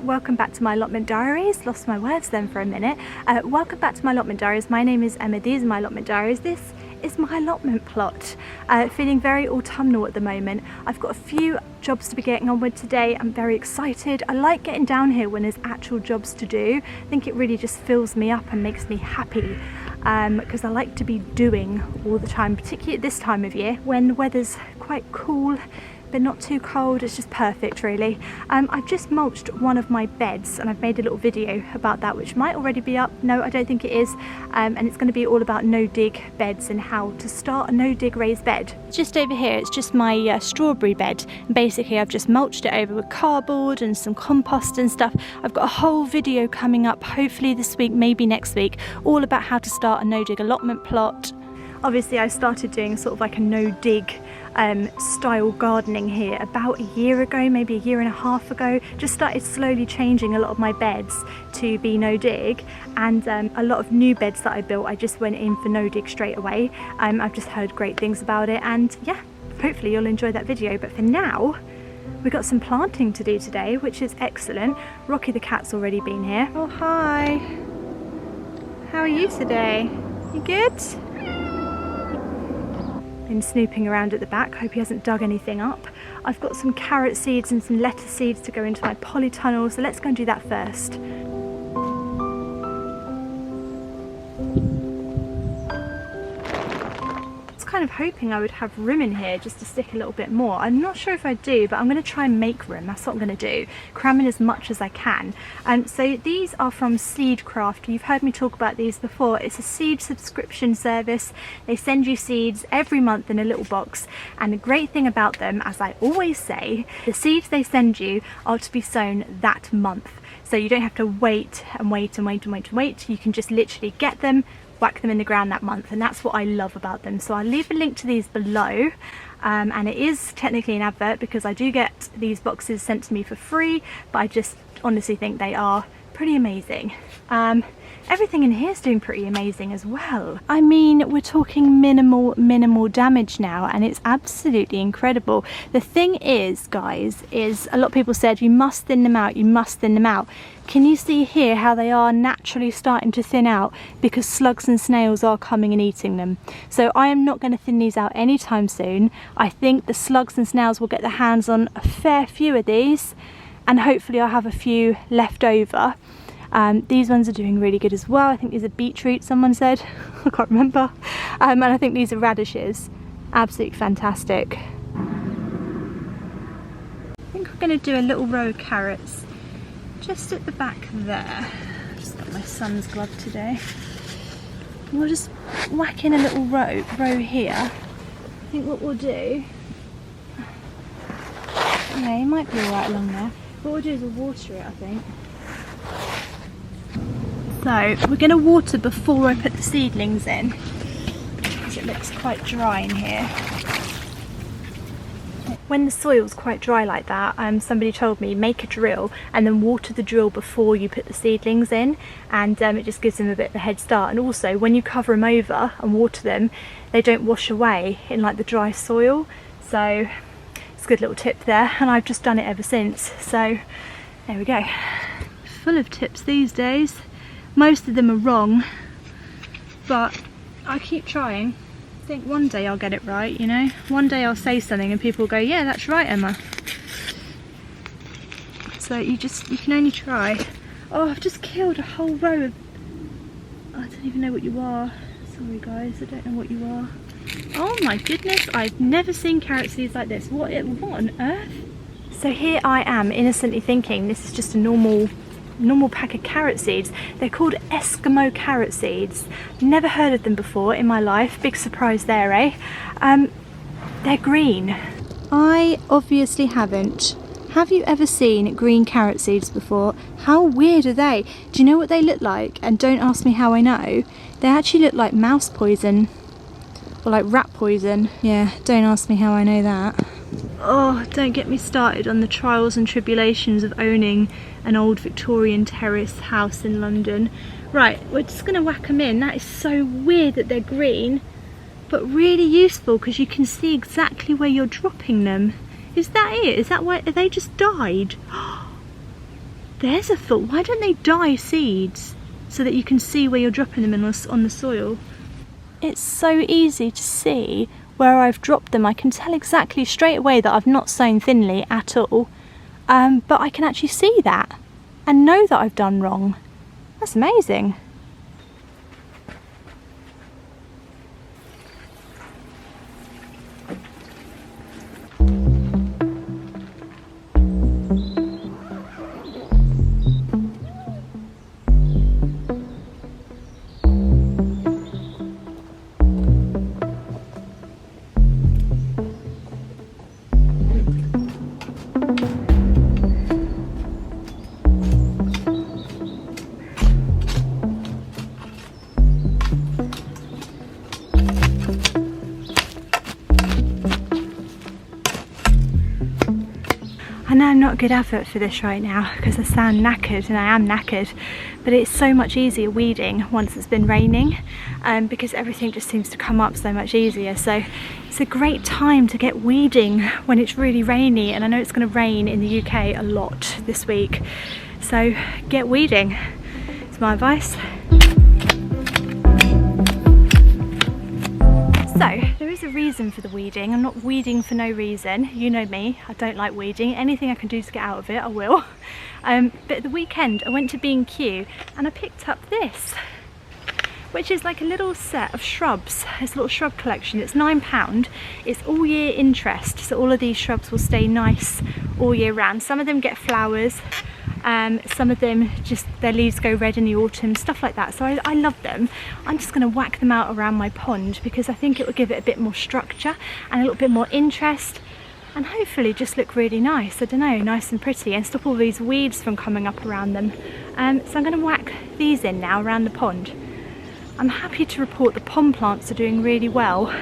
welcome back to my Allotment Diaries. Lost my words then for a minute. Welcome back to my Allotment Diaries. My name is Emma, these are my Allotment Diaries. This is my allotment plot. Feeling very autumnal at the moment. I've got a few jobs to be getting on with today. I'm very excited. I like getting down here when there's actual jobs to do. I think it really just fills me up and makes me happy. Because I like to be doing all the time, particularly at this time of year when the weather's quite cool but not too cold. It's just perfect really. I've just mulched one of my beds and I've made a little video about that which might already be up. No, I don't think it is. And it's going to be all about no-dig beds and how to start a no-dig raised bed. Just over here it's just my strawberry bed. And basically I've just mulched it over with cardboard and some compost and stuff. I've got a whole video coming up hopefully this week, maybe next week, all about how to start a no-dig allotment plot. Obviously I started doing sort of like a no-dig style gardening here about a year ago, maybe a year and a half ago. Just started slowly changing a lot of my beds to be no dig, and a lot of new beds that I built I just went in for no dig straight away. I've just heard great things about it, and yeah, hopefully you'll enjoy that video. But for now we've got some planting to do today, which is excellent. Rocky the cat's already been here. Oh hi, how are you today? You good? Been snooping around at the back, hope he hasn't dug anything up. I've got some carrot seeds and some lettuce seeds to go into my polytunnel, so let's go and do that first. Kind of hoping I would have room in here just to stick a little bit more. I'm not sure if I do, but I'm going to try and make room. That's what I'm going to do, cram in as much as I can. So these are from Seedcraft. You've heard me talk about these before. It's a seed subscription service. They send you seeds every month in a little box, and the great thing about them, as I always say, the seeds they send you are to be sown that month, so you don't have to wait and wait and wait and wait and wait. You can just literally get them, whack them in the ground that month, and that's what I love about them. So I'll leave a link to these below, and it is technically an advert because I do get these boxes sent to me for free, but I just honestly think they are pretty amazing. Everything in here is doing pretty amazing as well. I mean, we're talking minimal damage now, and it's absolutely incredible. The thing is, guys, is a lot of people said you must thin them out, you must thin them out. Can you see here how they are naturally starting to thin out because slugs and snails are coming and eating them? So I am not going to thin these out anytime soon. I think the slugs and snails will get their hands on a fair few of these, and hopefully I'll have a few left over. These ones are doing really good as well. I think these are beetroot, someone said. I can't remember. And I think these are radishes. Absolutely fantastic. I think we're going to do a little row of carrots just at the back there. Just got my son's glove today. And we'll just whack in a little row here. I think what we'll do, yeah, he might be alright along there. What we'll do is we'll water it, I think. So we're going to water before I put the seedlings in, because it looks quite dry in here. When the soil's quite dry like that, somebody told me make a drill and then water the drill before you put the seedlings in, and it just gives them a bit of a head start. And also when you cover them over and water them, they don't wash away in like the dry soil. So it's a good little tip there, and I've just done it ever since. So there we go. Full of tips these days. Most of them are wrong, but I keep trying. I think one day I'll get it right, you know. One day I'll say something and people will go, yeah, that's right, Emma. So you can only try. Oh, I've just killed a whole row of, I don't even know what you are. Sorry guys, I don't know what you are. Oh my goodness, I've never seen carrot seeds like this. What on earth? So here I am innocently thinking this is just a normal pack of carrot seeds. They're called Eskimo carrot seeds. Never heard of them before in my life. Big surprise there, eh? They're green. I obviously haven't. Have you ever seen green carrot seeds before? How weird are they? Do you know what they look like? And don't ask me how I know. They actually look like mouse poison, or like rat poison. Yeah, don't ask me how I know that. Oh, don't get me started on the trials and tribulations of owning an old Victorian terrace house in London. Right, we're just going to whack them in. That is so weird that they're green, but really useful because you can see exactly where you're dropping them. Is that it? Is that why they just died? There's a thought, why don't they dye seeds so that you can see where you're dropping them on the soil? It's so easy to see where I've dropped them. I can tell exactly straight away that I've not sown thinly at all, but I can actually see that and know that I've done wrong. That's amazing. I know I'm not a good advert for this right now because I sound knackered, and I am knackered, but it's so much easier weeding once it's been raining, because everything just seems to come up so much easier. So it's a great time to get weeding when it's really rainy, and I know it's going to rain in the UK a lot this week, so get weeding. It's my advice. So, there is a reason for the weeding. I'm not weeding for no reason. You know me, I don't like weeding. Anything I can do to get out of it, I will. But at the weekend, I went to B&Q and I picked up this, which is like a little set of shrubs. It's a little shrub collection. It's £9. It's all year interest, so all of these shrubs will stay nice all year round. Some of them get flowers. Some of them just, their leaves go red in the autumn, stuff like that. So I love them. I'm just going to whack them out around my pond because I think it will give it a bit more structure and a little bit more interest, and hopefully just look really nice. I don't know, nice and pretty, and stop all these weeds from coming up around them. So I'm going to whack these in now around the pond. I'm happy to report the pond plants are doing really well.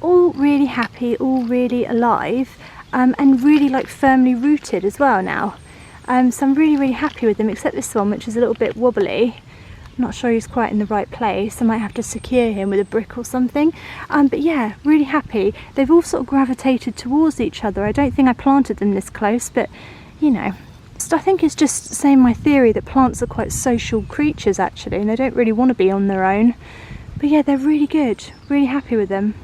All really happy, all really alive, and really like firmly rooted as well now. So I'm really happy with them, except this one, which is a little bit wobbly. I'm not sure he's quite in the right place. I might have to secure him with a brick or something. But yeah, really happy. They've all sort of gravitated towards each other. I don't think I planted them this close, but you know. So I think it's just saying my theory that plants are quite social creatures actually, and they don't really want to be on their own. But yeah, they're really good. Really happy with them.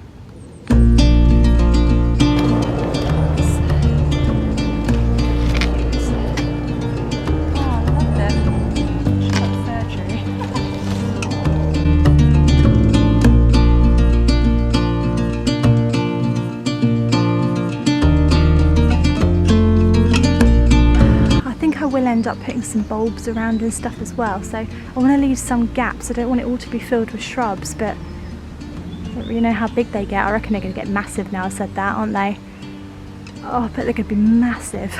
Will end up putting some bulbs around and stuff as well, so I want to leave some gaps. I don't want it all to be filled with shrubs, but I don't really know how big they get. I reckon they're going to get massive now I said that, aren't they? Oh, I bet they're going to be massive.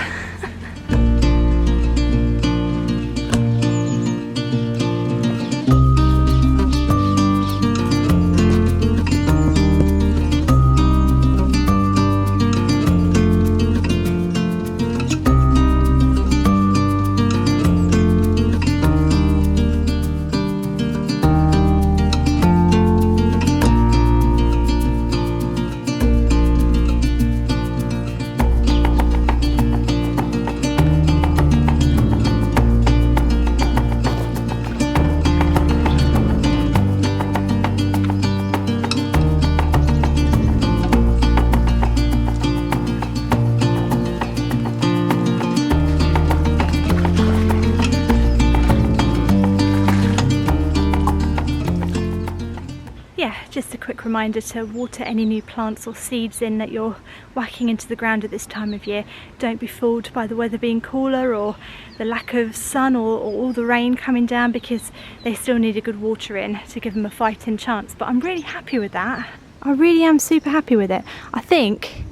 Just a quick reminder to water any new plants or seeds in that you're whacking into the ground at this time of year. Don't be fooled by the weather being cooler or the lack of sun or all the rain coming down, because they still need a good water in to give them a fighting chance. But I'm really happy with that. I really am super happy with it. I think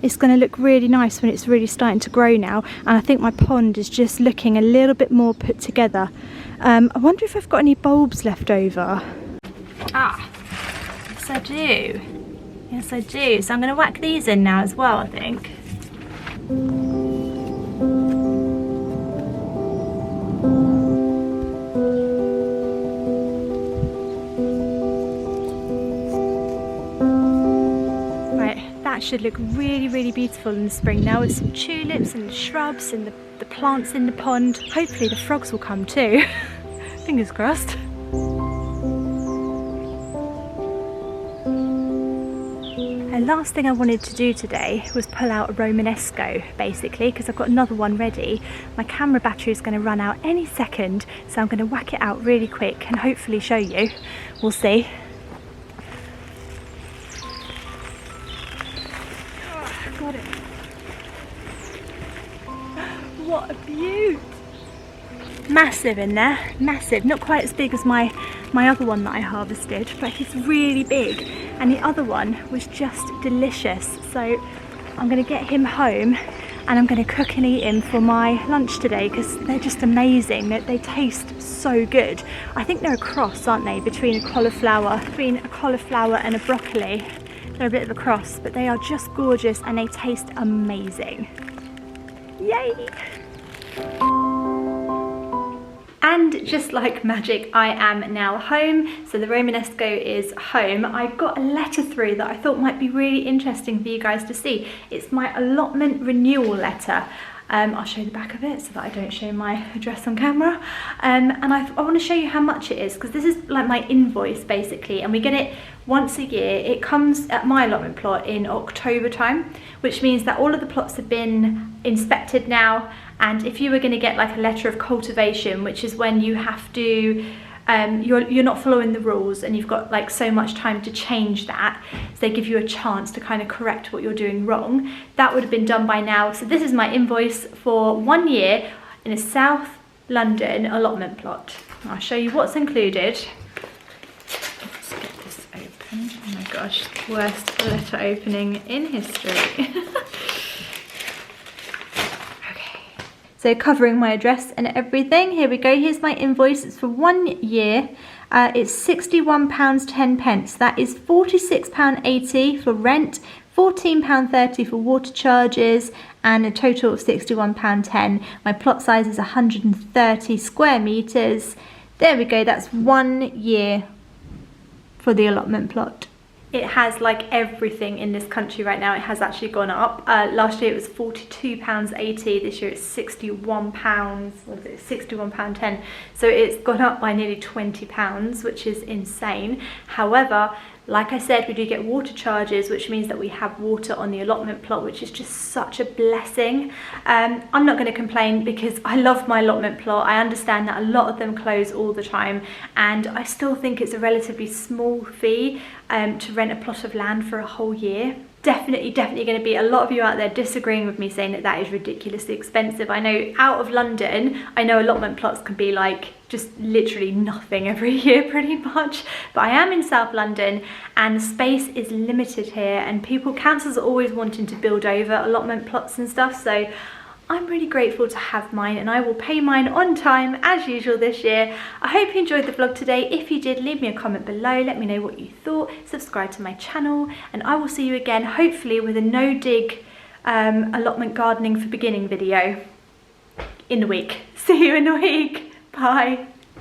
it's going to look really nice when it's really starting to grow now, and I think my pond is just looking a little bit more put together. I wonder if I've got any bulbs left over. Ah, yes I do. Yes I do. So I'm going to whack these in now as well, I think. Right, that should look really, really beautiful in the spring now, with some tulips and shrubs and the the plants in the pond. Hopefully the frogs will come too. Fingers crossed. And last thing I wanted to do today was pull out a Romanesco, basically, because I've got another one ready. My camera battery is going to run out any second, so I'm going to whack it out really quick and hopefully show you. We'll see. Oh, got it. What a beaut! Massive in there, massive. Not quite as big as my other one that I harvested, but it's really big. And the other one was just delicious. So I'm gonna get him home and I'm gonna cook and eat him for my lunch today because they're just amazing. They taste so good. I think they're a cross, aren't they, between a cauliflower and a broccoli. They're a bit of a cross, but they are just gorgeous and they taste amazing. Yay! And just like magic, I am now home. So the Romanesco is home. I got a letter through that I thought might be really interesting for you guys to see. It's my allotment renewal letter. I'll show the back of it so that I don't show my address on camera. And I want to show you how much it is, because this is like my invoice basically, and we get it once a year. It comes at my allotment plot in October time, which means that all of the plots have been inspected now. And if you were going to get like a letter of cultivation, which is when you have to, you're not following the rules and you've got like so much time to change that, so they give you a chance to kind of correct what you're doing wrong, that would have been done by now. So this is my invoice for 1 year in a South London allotment plot. I'll show you what's included. Let's get this open. Oh my gosh, worst letter opening in history. So covering my address and everything, here we go. Here's my invoice. It's for 1 year. It's £61.10. That is £46.80 for rent, £14.30 for water charges, and a total of £61.10. My plot size is 130 square metres. There we go. That's 1 year for the allotment plot. It has, like everything in this country right now, it has actually gone up. Last year it was £42.80, this year it's £61, what is it, £61.10. So it's gone up by nearly £20, which is insane. However, like I said, we do get water charges, which means that we have water on the allotment plot, which is just such a blessing. I'm not going to complain because I love my allotment plot. I understand that a lot of them close all the time, and I still think it's a relatively small fee to rent a plot of land for a whole year. Definitely going to be a lot of you out there disagreeing with me, saying that that is ridiculously expensive. I know out of London, I know allotment plots can be like just literally nothing every year pretty much, but I am in South London and space is limited here, and councils are always wanting to build over allotment plots and stuff, so I'm really grateful to have mine, and I will pay mine on time as usual this year. I hope you enjoyed the vlog today. If you did, leave me a comment below, let me know what you thought, subscribe to my channel, and I will see you again hopefully with a no dig allotment gardening for beginning video in a week. See you in a week. Bye.